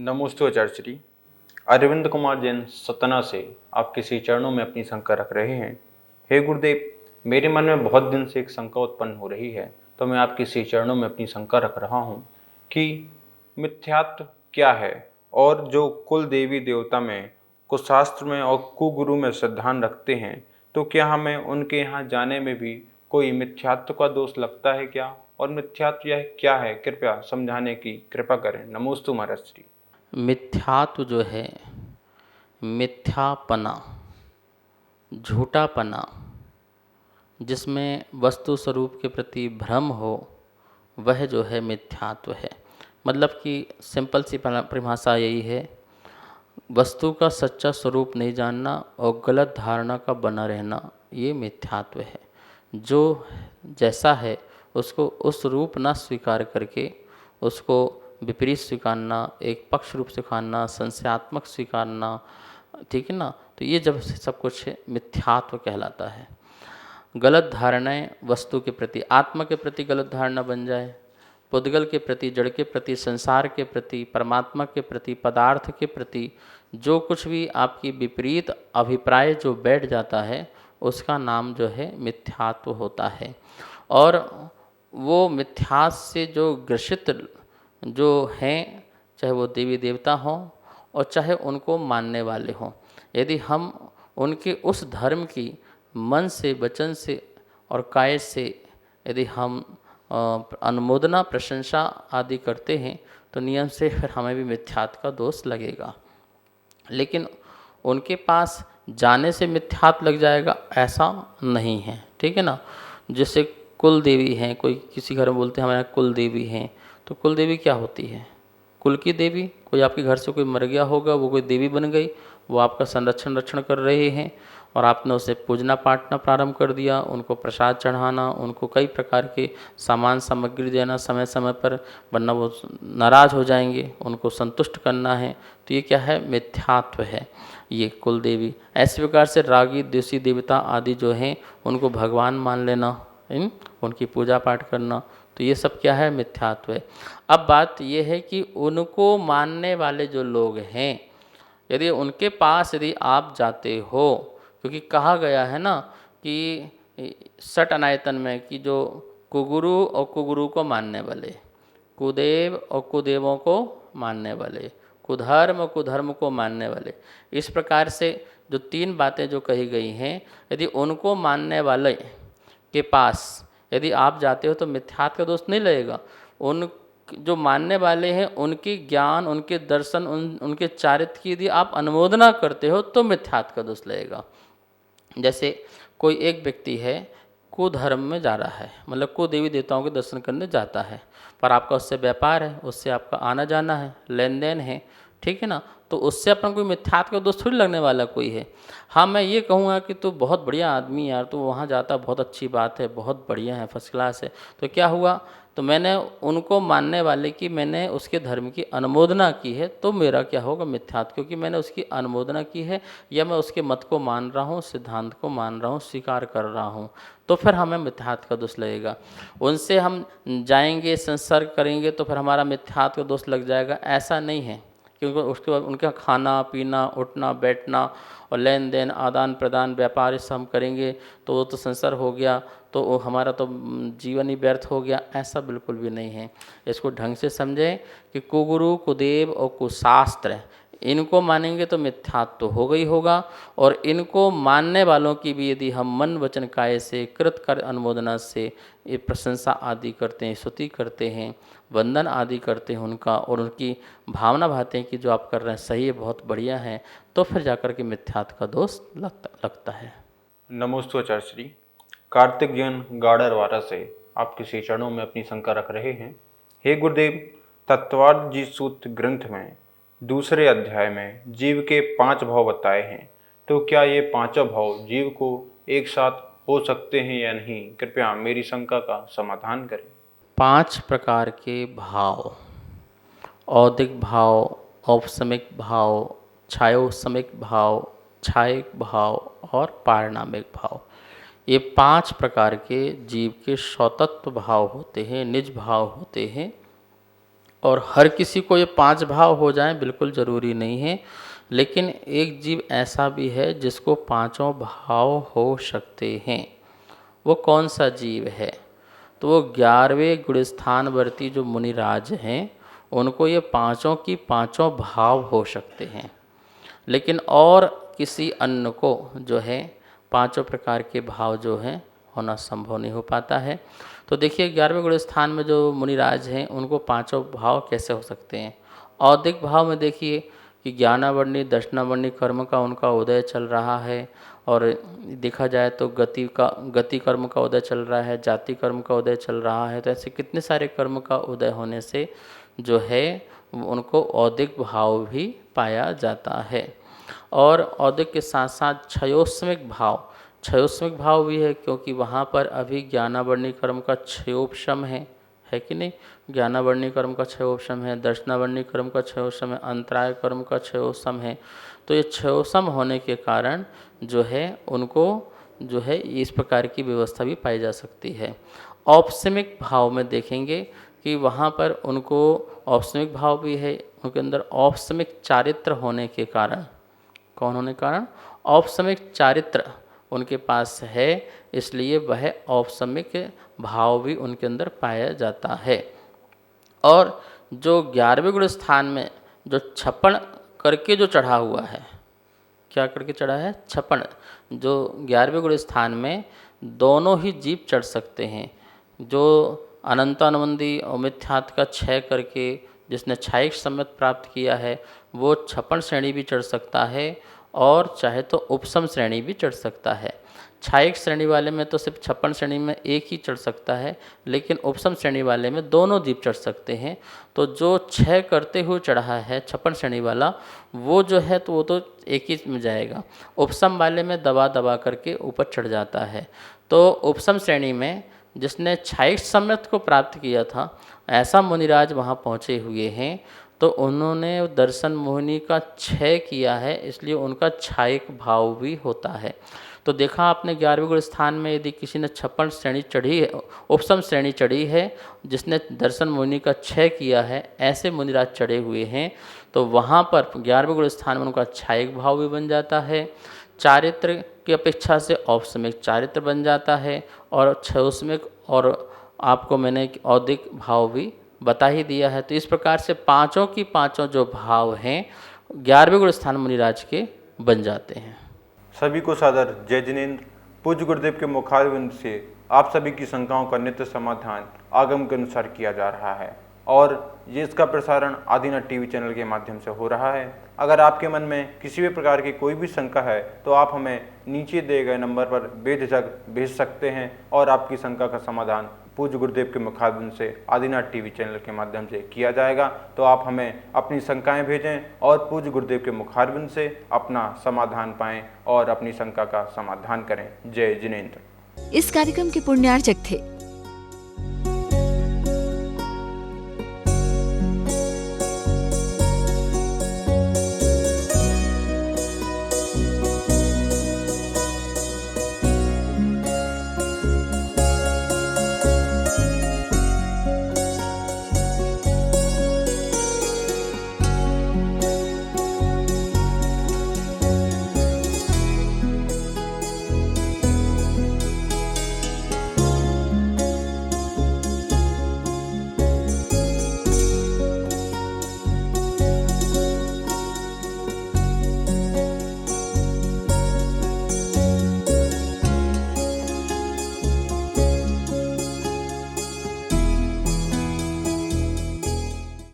नमोस्तु आचार्य श्री। अरविंद कुमार जैन सतना से आपके श्री चरणों में अपनी शंका रख रहे हैं। हे गुरुदेव, मेरे मन में बहुत दिन से एक शंका उत्पन्न हो रही है, तो मैं आपके श्री चरणों में अपनी शंका रख रहा हूँ कि मिथ्यात्व क्या है, और जो कुल देवी देवता में, कुशास्त्र में और कुगुरु में श्रद्धान रखते हैं, तो क्या हमें उनके यहाँ जाने में भी कोई मिथ्यात्व का दोष लगता है क्या? और मिथ्यात्व यह क्या है, कृपया समझाने की कृपा करें। नमोस्तु महाराज श्री। मिथ्यात्व जो है, मिथ्यापना, झूठापना, जिसमें वस्तु स्वरूप के प्रति भ्रम हो, वह जो है मिथ्यात्व है। मतलब कि सिंपल सी परिभाषा यही है, वस्तु का सच्चा स्वरूप नहीं जानना और गलत धारणा का बना रहना, ये मिथ्यात्व है। जो जैसा है उसको उस रूप ना स्वीकार करके उसको विपरीत स्वीकारना, एक पक्ष रूप स्वीकारना, संशयात्मक स्वीकारना, ठीक है ना। तो ये जब सब कुछ मिथ्यात्व कहलाता है। गलत धारणाएं वस्तु के प्रति, आत्मा के प्रति गलत धारणा बन जाए, पुद्गल के प्रति, जड़ के प्रति, संसार के प्रति, परमात्मा के प्रति, पदार्थ के प्रति जो कुछ भी आपकी विपरीत अभिप्राय जो बैठ जाता है, उसका नाम जो है मिथ्यात्व होता है। और वो मिथ्यास से जो ग्रसित जो हैं, चाहे वो देवी देवता हों और चाहे उनको मानने वाले हों, यदि हम उनके उस धर्म की मन से, वचन से और काय से यदि हम अनुमोदना, प्रशंसा आदि करते हैं, तो नियम से फिर हमें भी मिथ्यात्व का दोष लगेगा। लेकिन उनके पास जाने से मिथ्यात्व लग जाएगा, ऐसा नहीं है, ठीक है ना। जैसे कुल देवी हैं, कोई किसी घर में बोलते हैं हमारे यहाँ कुल देवी हैं, तो कुल देवी क्या होती है? कुल की देवी। कोई आपके घर से कोई मर गया होगा, वो कोई देवी बन गई, वो आपका संरक्षण रक्षण कर रहे हैं, और आपने उसे पूजना पाठना प्रारंभ कर दिया, उनको प्रसाद चढ़ाना, उनको कई प्रकार के सामान सामग्री देना समय समय पर, वरना वो नाराज़ हो जाएंगे, उनको संतुष्ट करना है। तो ये क्या है? मिथ्यात्व है, ये कुल देवी। ऐसे प्रकार से रागी, देसी देवता आदि जो हैं, उनको भगवान मान लेना, उनकी पूजा पाठ करना, तो ये सब क्या है? मिथ्यात्व है। अब बात ये है कि उनको मानने वाले जो लोग हैं, यदि उनके पास यदि आप जाते हो, क्योंकि कहा गया है ना कि सट अनायतन में कि जो कुगुरु और कुगुरु को मानने वाले, कुदेव और कुदेवों को मानने वाले, कुधर्म और कुधर्म को मानने वाले, इस प्रकार से जो तीन बातें जो कही गई हैं, यदि उनको मानने वाले के पास यदि आप जाते हो तो मिथ्यात्व का दोष नहीं लगेगा। उन जो मानने वाले हैं, उनके ज्ञान, उनके दर्शन, उनके चारित्र की यदि आप अनुमोदना करते हो तो मिथ्यात्व का दोष लगेगा। जैसे कोई एक व्यक्ति है, कुधर्म में जा रहा है, मतलब को देवी देवताओं के दर्शन करने जाता है, पर आपका उससे व्यापार है, उससे आपका आना जाना है, लेन देन है, ठीक है ना। तो उससे अपन कोई मिथ्यात्व का दोष थोड़ी लगने वाला कोई है। हाँ, मैं ये कहूँगा कि तू बहुत बढ़िया आदमी यार, तू वहाँ जाता, बहुत अच्छी बात है, बहुत बढ़िया है, फर्स्ट क्लास है। तो क्या हुआ? तो मैंने उनको मानने वाले की, मैंने उसके धर्म की अनुमोदना की है, तो मेरा क्या होगा? मिथ्यात्व, क्योंकि मैंने उसकी अनुमोदना की है, या मैं उसके मत को मान रहा हूँ, सिद्धांत को मान रहा हूँ, स्वीकार कर रहा हूँ, तो फिर हमें मिथ्यात्व का दोष लगेगा। उनसे हम जाएंगे, संसर्ग करेंगे, तो फिर हमारा मिथ्यात्व का दोष लग जाएगा, ऐसा नहीं है। क्योंकि उसके बाद उनका खाना पीना, उठना बैठना और लेन देन, आदान प्रदान, व्यापार, इस हम करेंगे तो वो तो संसार हो गया, तो वो हमारा तो जीवन ही व्यर्थ हो गया, ऐसा बिल्कुल भी नहीं है। इसको ढंग से समझें कि कुगुरु, कुदेव और कुशास्त्र, इनको मानेंगे तो मिथ्यात्व तो होगा ही होगा, और इनको मानने वालों की भी यदि हम मन वचन काय से, कृत कर अनुमोदना से ये प्रशंसा आदि करते हैं, स्तुति करते हैं, वंदन आदि करते हैं उनका, और उनकी भावना भाते हैं कि जो आप कर रहे हैं सही है, बहुत बढ़िया है, तो फिर जाकर के मिथ्यात्व का दोष लगता है। नमोस्तु आचार्य श्री। कार्तिक जैन गाड़रवारा से आपके श्री चरणों में अपनी शंका रख रहे हैं। हे गुरुदेव, तत्वार्थ जी सूत्र ग्रंथ में दूसरे अध्याय में जीव के 5 भाव बताए हैं, तो क्या ये 5 भाव जीव को एक साथ हो सकते हैं या नहीं? कृपया मेरी शंका का समाधान करें। 5 प्रकार के भाव: औदिक भाव, औपसमिक भाव, छायोसमिक भाव, छायिक भाव और पारिणामिक भाव। ये 5 प्रकार के जीव के स्वतत्व भाव होते हैं, निज भाव होते हैं, और हर किसी को ये 5 भाव हो जाएं बिल्कुल ज़रूरी नहीं है, लेकिन एक जीव ऐसा भी है जिसको पांचों भाव हो सकते हैं। वो कौन सा जीव है? तो वो 11वें गुणस्थानवर्ती जो मुनिराज हैं, उनको ये पांचों की पांचों भाव हो सकते हैं, लेकिन और किसी अन्य को जो है पांचों प्रकार के भाव जो हैं होना संभव नहीं हो पाता है। तो देखिए 11वें गुण स्थान में जो मुनिराज हैं उनको पांचों भाव कैसे हो सकते हैं। औदिक भाव में देखिए कि ज्ञानावर्णी दर्शनावर्णी कर्म का उनका उदय चल रहा है, और देखा जाए तो गति कर्म का उदय चल रहा है, जाति कर्म का उदय चल रहा है। तो ऐसे कितने सारे कर्म का उदय होने से जो है उनको औदिक भाव भी पाया जाता है। और औदिक के साथ साथ क्षयोस्मिक भाव भी है, क्योंकि वहाँ पर अभी ज्ञानावर्णी कर्म का क्षयोपशम है कि नहीं। ज्ञानावर्णी कर्म का क्षयोपशम है, दर्शनावर्णी कर्म का क्षयोपशम है, अंतराय कर्म का क्षयोपशम है। तो ये क्षयोपशम होने के कारण जो है उनको जो है इस प्रकार की व्यवस्था भी पाई जा सकती है। औपसमिक भाव में देखेंगे कि वहाँ पर उनको औपसमिक भाव भी है, उनके अंदर औपसमिक चारित्र होने के कारण, कौन होने के कारण, औपसमिक चारित्र उनके पास है, इसलिए वह औपसमिक भाव भी उनके अंदर पाया जाता है। और जो 11वें गुण स्थान में जो छपन करके जो चढ़ा हुआ है, क्या करके चढ़ा है, छपन, जो 11वें गुण स्थान में दोनों ही जीव चढ़ सकते हैं। जो अनंतानुबंधी और मिथ्यात्व का क्षय करके जिसने क्षायिक सम्यक प्राप्त किया है, वो छपन श्रेणी भी चढ़ सकता है, और चाहे तो उपसम श्रेणी भी चढ़ सकता है। क्षायिक श्रेणी वाले में तो सिर्फ छप्पन श्रेणी में एक ही चढ़ सकता है, लेकिन उपसम श्रेणी वाले में दोनों जीव चढ़ सकते हैं। तो जो क्षय करते हुए चढ़ा है छप्पन श्रेणी वाला, वो जो है तो वो तो एक ही में जाएगा। उपसम वाले में दबा दबा करके ऊपर चढ़ जाता है। तो उपसम श्रेणी में जिसने क्षायिक सम्यक को प्राप्त किया था, ऐसा मुनिराज वहाँ पहुँचे हुए हैं, तो उन्होंने दर्शन मोहिनी का क्षय किया है, इसलिए उनका क्षायिक भाव भी होता है। तो देखा आपने 11वें गुण स्थान में यदि किसी ने छप्पन श्रेणी चढ़ी है, उपसम श्रेणी चढ़ी है, जिसने दर्शन मुनि का क्षय किया है, ऐसे मुनिराज चढ़े हुए हैं, तो वहाँ पर 11वें गुण स्थान में उनका क्षायिक भाव भी बन जाता है, चारित्र की अपेक्षा से औपसमिक चारित्र बन जाता है, और क्षयोस्मिक, और आपको मैंने औदिक भाव भी बता ही दिया है। तो इस प्रकार से पांचों की पांचों जो भाव हैं 11वें गुण स्थान मुनिराज के बन जाते हैं। सभी को सादर जय जिनेंद्र। पूज्य गुरुदेव के मुखारविंद से आप सभी की शंकाओं का नित्य समाधान आगम के अनुसार किया जा रहा है, और ये इसका प्रसारण आदिनाथ टीवी चैनल के माध्यम से हो रहा है। अगर आपके मन में किसी भी प्रकार की कोई भी शंका है तो आप हमें नीचे दिए गए नंबर पर बेझिझक भेज सकते हैं, और आपकी शंका का समाधान पूज्य गुरुदेव के मुखारविंद से आदिनाथ टीवी चैनल के माध्यम से किया जाएगा। तो आप हमें अपनी शंकाएं भेजें और पूज्य गुरुदेव के मुखारविंद से अपना समाधान पाएं और अपनी शंका का समाधान करें। जय जिनेंद्र। इस कार्यक्रम के पुण्यार्चक थे